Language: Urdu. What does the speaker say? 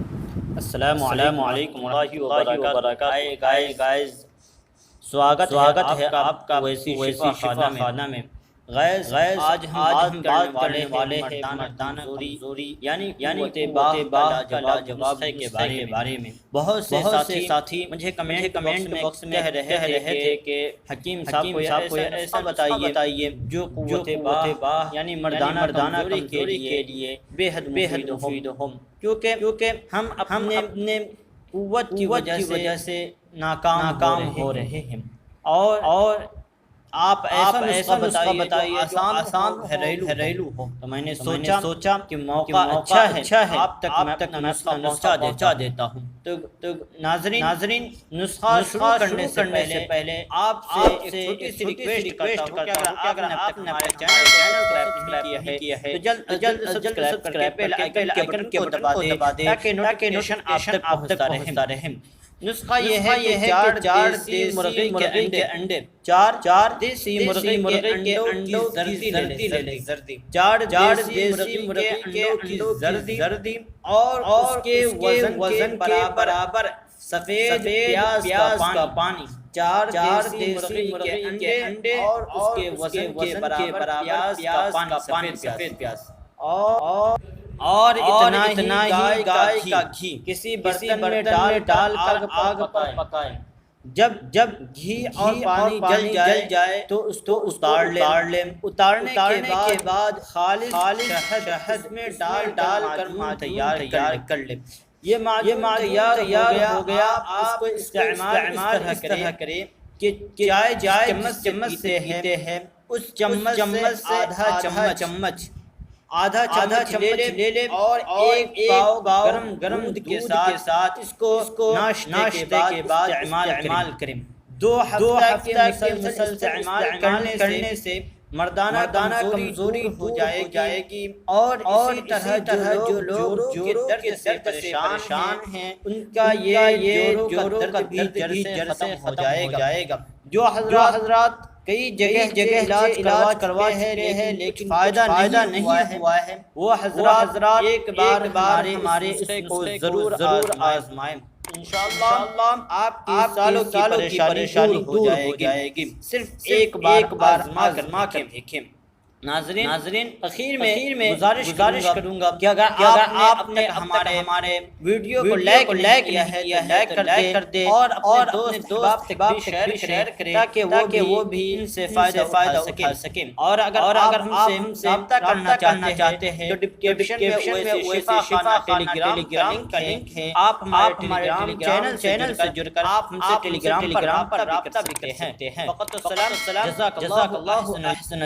السلام علیکم ورحمۃ اللہ وبرکاتہ۔ گائز سواگت ہے آپ کا اویسی شفا خانہ میں۔ غیظ آج ہم بات کرنے والے ہیں مردانہ کمزوری یعنی قوت کا جواب کے بارے میں۔ بہت سے ساتھی مجھے کمنٹ باکس میں کہہ رہے تھے کہ حکیم صاحب کو ایسا بتائیے جو قوت یعنی مردانہ کمزوری کے لیے بے حد مفید ہو، کیونکہ ہم اپنے قوت کی وجہ سے ناکام ہو رہے ہیں، اور آپ ایسا نسخہ بتائیے آسان گھریلو ہو۔ تو میں نے سوچا کہ موقع اچھا ہے آپ تک میں اپنا نسخہ پہنچا دیتا ہوں۔ تو ناظرین نسخہ شروع کرنے سے پہلے آپ سے ایک چھوٹی سی ریکویسٹ کرتا ہوں کہ اگر آپ نے ہمارے چینل سبسکرائب نہیں کیا ہے تو جلد سبسکرائب کر کے بیل آئیکن کے بٹن کو دبا دیں تاکہ نوٹیفیکیشن آپ تک پہنچتا رہے۔ نسخہ یہ ہے کہ چار دیسی مرغی کے انڈے، چار دیسی مرغی کے انڈوں کی زردی، چار دیسی مرغی کے انڈوں کی زردی اور اس کے وزن کے برابر سفید پیاز کا پانی، چار دیسی مرغی کے انڈے اور اس کے وزن کے برابر پیاز کا پانی، سفید پیاز اور اتنا ہی گائے کا گھی کسی برتن میں ڈال کر آگ پر پکائیں۔ جب گھی اور پانی جل جائے تو اس کو اتار لیں۔ اتارنے کے بعد خالص شہد میں ڈال کر تیار کر لیں۔ یہ معجون تیار ہو گیا۔ آپ کو استعمال اس طرح کریں کہ چائے چمچ سے پیتے ہیں، اس چمچ سے آدھا چمچ لے لیں اور ایک پاؤ گرم دودھ کے ساتھ اس کو ناشتے کے بعد استعمال کریں۔ 2 ہفتہ کے مسلسل استعمال کرنے سے مردانہ کمزوری ہو جائے گی، اور اسی طرح جو لوگ جوڑوں کے درد سے پریشان ہیں ان کا یہ جوڑوں کا درد بھی جڑ سے ختم ہو جائے گا۔ جو حضرات کئی جگہ علاج کروا رہے ہیں لیکن فائدہ نہیں ہوا ہے، وہ حضرات ایک بار ہمارے نسخے کو ضرور آزمائیں۔ انشاءاللہ آپ کی سالوں کی پریشانی دور ہو جائے گی، صرف ایک بار آزما کر دیکھیں۔ ناظرین اخیر میں گزارش کروں گا کہ اگر آپ نے ہمارے ویڈیو کو لائک کیا ہے تو لائک کر دیں اور اپنے دوست تک بھی شیئر کریں تاکہ وہ بھی ان سے فائدہ اٹھا سکیں۔ اور اگر ہم سے رابطہ کرنا چاہتے ہیں تو ڈسکرپشن میں اویسی شفا ٹیلی گرام کا لنک ہے، آپ ہمارے ٹیلی گرام چینل سے جڑ کر آپ ہم سے ٹیلی گرام پر رابطہ بھی کر سکتے ہیں۔ فقط السلام، جزاک اللہ احسن